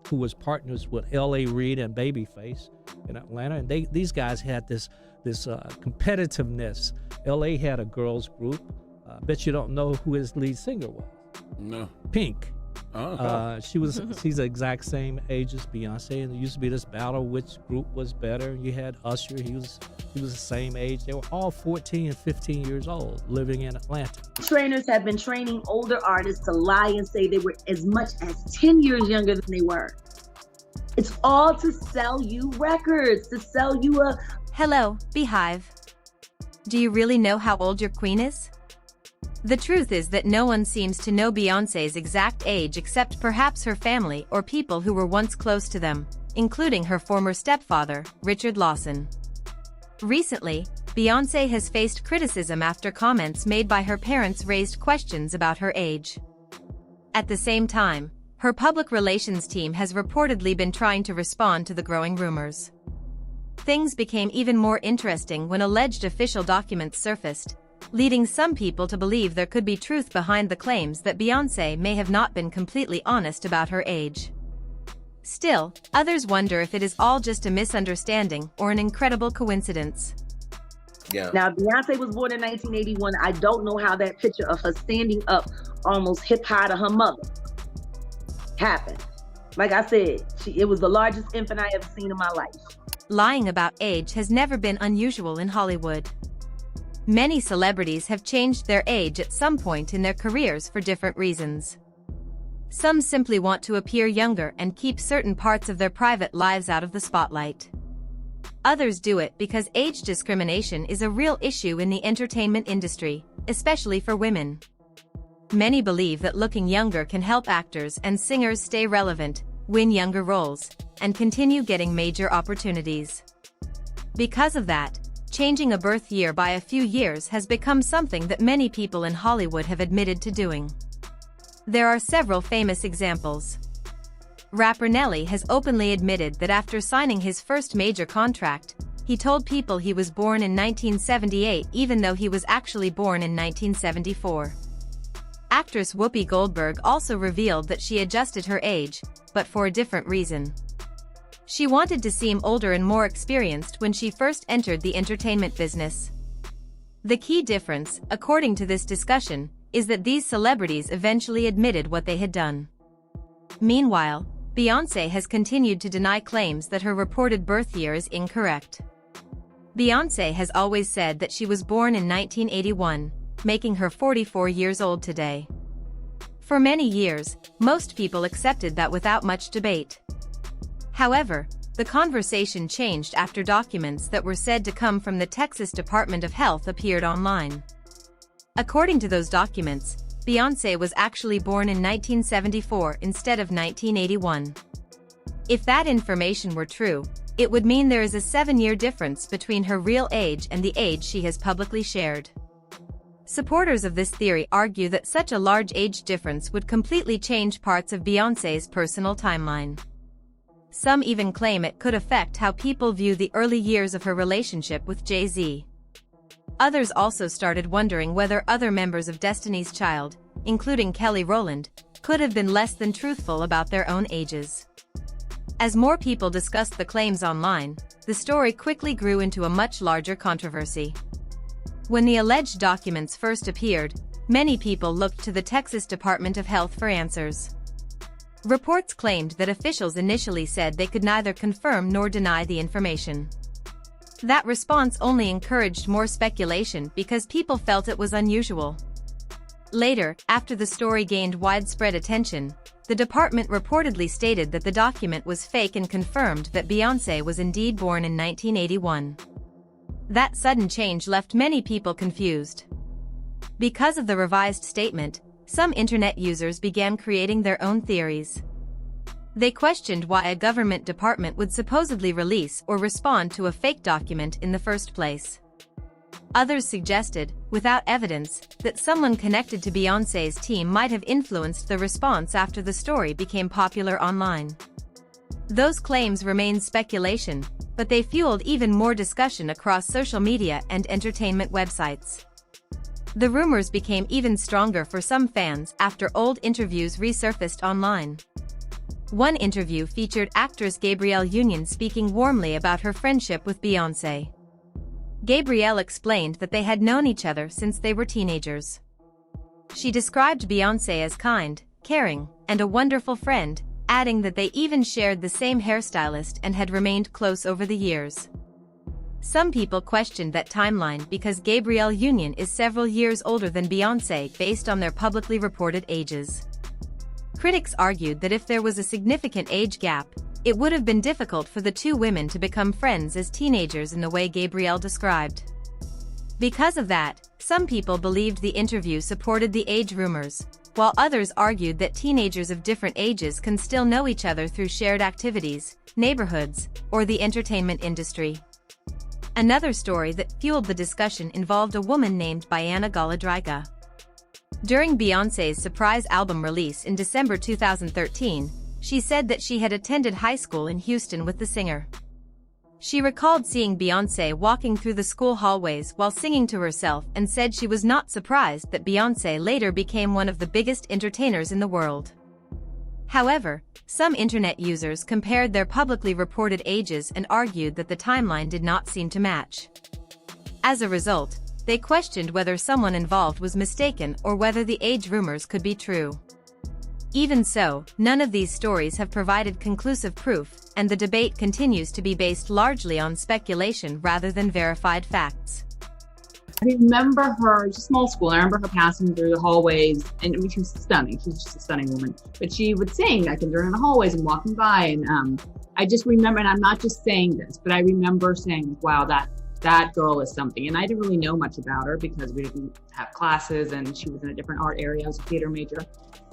who was partners with L.A. Reid and Babyface in Atlanta, and these guys had this competitiveness. L.A. had a girls group. I bet you don't know who his lead singer was. No. Pink. Oh. She's the exact same age as Beyonce, and there used to be this battle which group was better. You had Usher, he was the same age. They were all 14 and 15 years old living in Atlanta. Trainers have been training older artists to lie and say they were as much as 10 years younger than they were. It's all to sell you records, to sell you a... Hello, Beehive. Do you really know how old your queen is? The truth is that no one seems to know Beyoncé's exact age except perhaps her family or people who were once close to them, including her former stepfather, Richard Lawson. Recently, Beyoncé has faced criticism after comments made by her parents raised questions about her age. At the same time, her public relations team has reportedly been trying to respond to the growing rumors. Things became even more interesting when alleged official documents surfaced, leading some people to believe there could be truth behind the claims that Beyoncé may have not been completely honest about her age. Still, others wonder if it is all just a misunderstanding or an incredible coincidence. Yeah. Now, Beyoncé was born in 1981. I don't know how that picture of her standing up almost hip high to her mother happened. Like I said, it was the largest infant I ever seen in my life. Lying about age has never been unusual in Hollywood. Many celebrities have changed their age at some point in their careers for different reasons. Some simply want to appear younger and keep certain parts of their private lives out of the spotlight. Others do it because age discrimination is a real issue in the entertainment industry, especially for women. Many believe that looking younger can help actors and singers stay relevant, win younger roles, and continue getting major opportunities. Because of that, changing a birth year by a few years has become something that many people in Hollywood have admitted to doing. There are several famous examples. Rapper Nelly has openly admitted that after signing his first major contract, he told people he was born in 1978 even though he was actually born in 1974. Actress Whoopi Goldberg also revealed that she adjusted her age, but for a different reason. She wanted to seem older and more experienced when she first entered the entertainment business. The key difference, according to this discussion, is that these celebrities eventually admitted what they had done. Meanwhile, Beyoncé has continued to deny claims that her reported birth year is incorrect. Beyoncé has always said that she was born in 1981, making her 44 years old today. For many years, most people accepted that without much debate. However, the conversation changed after documents that were said to come from the Texas Department of Health appeared online. According to those documents, Beyoncé was actually born in 1974 instead of 1981. If that information were true, it would mean there is a 7-year difference between her real age and the age she has publicly shared. Supporters of this theory argue that such a large age difference would completely change parts of Beyoncé's personal timeline. Some even claim it could affect how people view the early years of her relationship with Jay-Z. Others also started wondering whether other members of Destiny's Child, including Kelly Rowland, could have been less than truthful about their own ages. As more people discussed the claims online, the story quickly grew into a much larger controversy. When the alleged documents first appeared, many people looked to the Texas Department of Health for answers. Reports claimed that officials initially said they could neither confirm nor deny the information. That response only encouraged more speculation because people felt it was unusual. Later, after the story gained widespread attention, the department reportedly stated that the document was fake and confirmed that Beyoncé was indeed born in 1981. That sudden change left many people confused. Because of the revised statement, some internet users began creating their own theories. They questioned why a government department would supposedly release or respond to a fake document in the first place. Others suggested, without evidence, that someone connected to Beyoncé's team might have influenced the response after the story became popular online. Those claims remained speculation, but they fueled even more discussion across social media and entertainment websites. The rumors became even stronger for some fans after old interviews resurfaced online. One interview featured actress Gabrielle Union speaking warmly about her friendship with Beyoncé. Gabrielle explained that they had known each other since they were teenagers. She described Beyoncé as kind, caring, and a wonderful friend, adding that they even shared the same hairstylist and had remained close over the years. Some people questioned that timeline because Gabrielle Union is several years older than Beyoncé based on their publicly reported ages. Critics argued that if there was a significant age gap, it would have been difficult for the two women to become friends as teenagers in the way Gabrielle described. Because of that, some people believed the interview supported the age rumors, while others argued that teenagers of different ages can still know each other through shared activities, neighborhoods, or the entertainment industry. Another story that fueled the discussion involved a woman named Bianna Galadriga. During Beyoncé's surprise album release in December 2013, she said that she had attended high school in Houston with the singer. She recalled seeing Beyoncé walking through the school hallways while singing to herself and said she was not surprised that Beyoncé later became one of the biggest entertainers in the world. However, some internet users compared their publicly reported ages and argued that the timeline did not seem to match. As a result, they questioned whether someone involved was mistaken or whether the age rumors could be true. Even so, none of these stories have provided conclusive proof, and the debate continues to be based largely on speculation rather than verified facts. I remember her, just small school, I remember her passing through the hallways, and I mean, she was stunning. She was just a stunning woman. But she would sing, I can during the hallways and walking by, and I just remember, and I'm not just saying this, but I remember saying, wow, that girl is something. And I didn't really know much about her because we didn't have classes, and she was in a different art area. I was a theater major.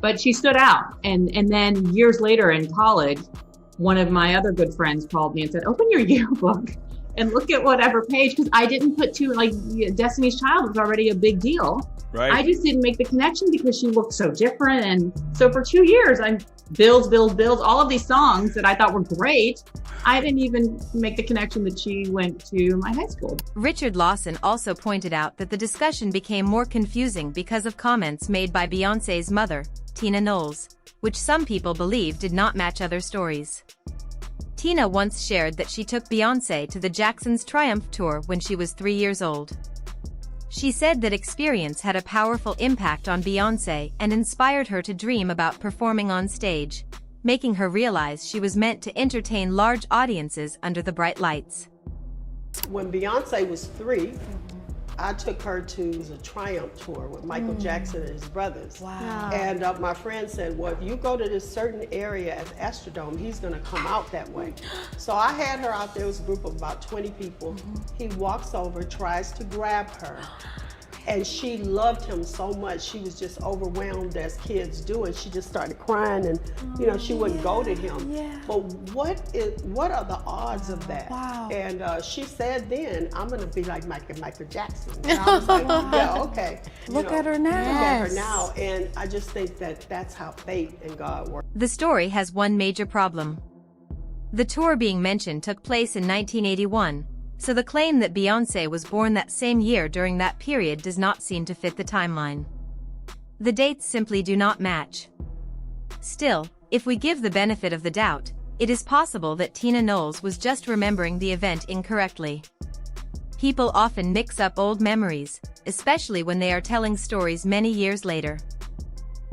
But she stood out. And then years later in college, one of my other good friends called me and said, open your yearbook and look at whatever page, because I didn't put Destiny's Child was already a big deal. Right. I just didn't make the connection because she looked so different. And so for 2 years, I'm Bills, all of these songs that I thought were great. I didn't even make the connection that she went to my high school. Richard Lawson also pointed out that the discussion became more confusing because of comments made by Beyoncé's mother, Tina Knowles, which some people believe did not match other stories. Tina once shared that she took Beyoncé to the Jacksons' Triumph Tour when she was 3 years old. She said that experience had a powerful impact on Beyoncé and inspired her to dream about performing on stage, making her realize she was meant to entertain large audiences under the bright lights. When Beyoncé was 3, I took her to the Triumph Tour with Michael Jackson and his brothers. Wow. And my friend said, well, if you go to this certain area at the Astrodome, he's gonna come out that way. So I had her out there, it was a group of about 20 people. He walks over, tries to grab her. And she loved him so much, she was just overwhelmed as kids do, and she just started crying, and you know, she wouldn't go to him. Yeah. But what are the odds of that? Wow. And she said then, I'm gonna be like Michael Jackson. And I was like, yeah, okay. Look at her now. Look at her now. And I just think that that's how fate and God work. The story has one major problem. The tour being mentioned took place in 1981. So the claim that Beyoncé was born that same year during that period does not seem to fit the timeline. The dates simply do not match. Still, if we give the benefit of the doubt, it is possible that Tina Knowles was just remembering the event incorrectly. People often mix up old memories, especially when they are telling stories many years later.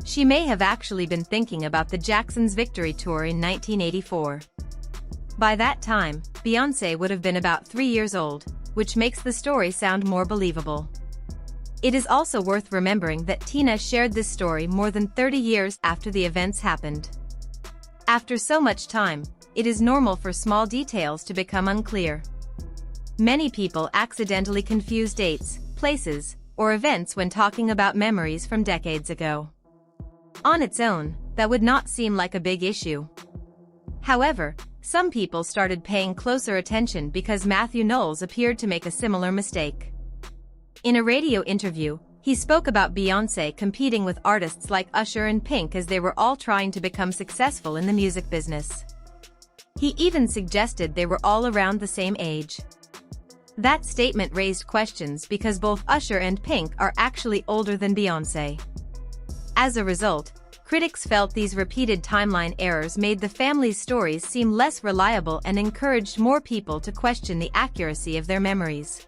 She may have actually been thinking about the Jacksons' Victory Tour in 1984. By that time, Beyoncé would have been about 3 years old, which makes the story sound more believable. It is also worth remembering that Tina shared this story more than 30 years after the events happened. After so much time, it is normal for small details to become unclear. Many people accidentally confuse dates, places, or events when talking about memories from decades ago. On its own, that would not seem like a big issue. However, some people started paying closer attention because Matthew Knowles appeared to make a similar mistake. In a radio interview, he spoke about Beyoncé competing with artists like Usher and Pink as they were all trying to become successful in the music business. He even suggested they were all around the same age. That statement raised questions because both Usher and Pink are actually older than Beyoncé. As a result, Critics felt these repeated timeline errors made the family's stories seem less reliable and encouraged more people to question the accuracy of their memories.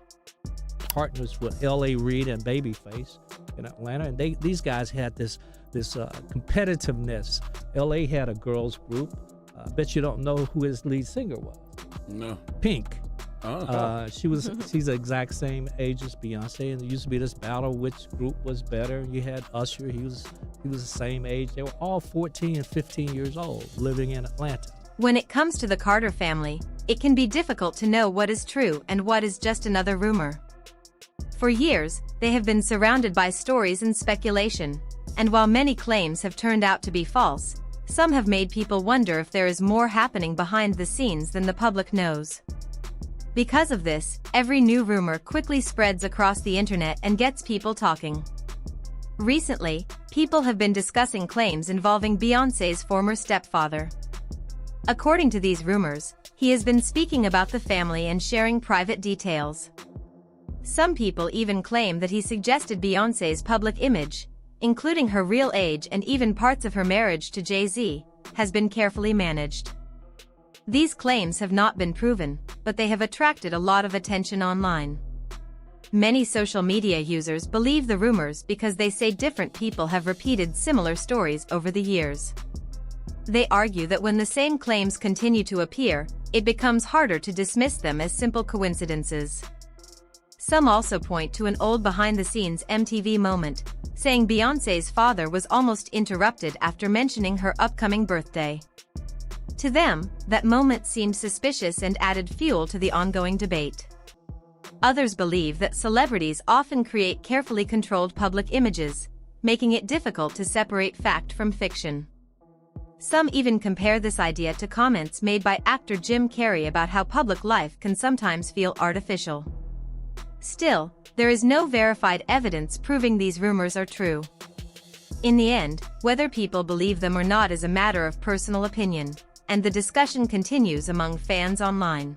Partners with L.A. Reid and Babyface in Atlanta, and these guys had this competitiveness. L.A. had a girls group. I bet you don't know who his lead singer was. No. Pink. Oh. She's the exact same age as Beyonce, and there used to be this battle which group was better. You had Usher, he was the same age. They were all 14 and 15 years old, living in Atlanta. When it comes to the Carter family, it can be difficult to know what is true and what is just another rumor. For years, they have been surrounded by stories and speculation, and while many claims have turned out to be false, some have made people wonder if there is more happening behind the scenes than the public knows. Because of this, every new rumor quickly spreads across the internet and gets people talking. Recently, people have been discussing claims involving Beyoncé's former stepfather. According to these rumors, he has been speaking about the family and sharing private details. Some people even claim that he suggested Beyoncé's public image, including her real age and even parts of her marriage to Jay-Z, has been carefully managed. These claims have not been proven, but they have attracted a lot of attention online. Many social media users believe the rumors because they say different people have repeated similar stories over the years. They argue that when the same claims continue to appear, it becomes harder to dismiss them as simple coincidences. Some also point to an old behind-the-scenes MTV moment, saying Beyoncé's father was almost interrupted after mentioning her upcoming birthday. To them, that moment seemed suspicious and added fuel to the ongoing debate. Others believe that celebrities often create carefully controlled public images, making it difficult to separate fact from fiction. Some even compare this idea to comments made by actor Jim Carrey about how public life can sometimes feel artificial. Still, there is no verified evidence proving these rumors are true. In the end, whether people believe them or not is a matter of personal opinion, and the discussion continues among fans online.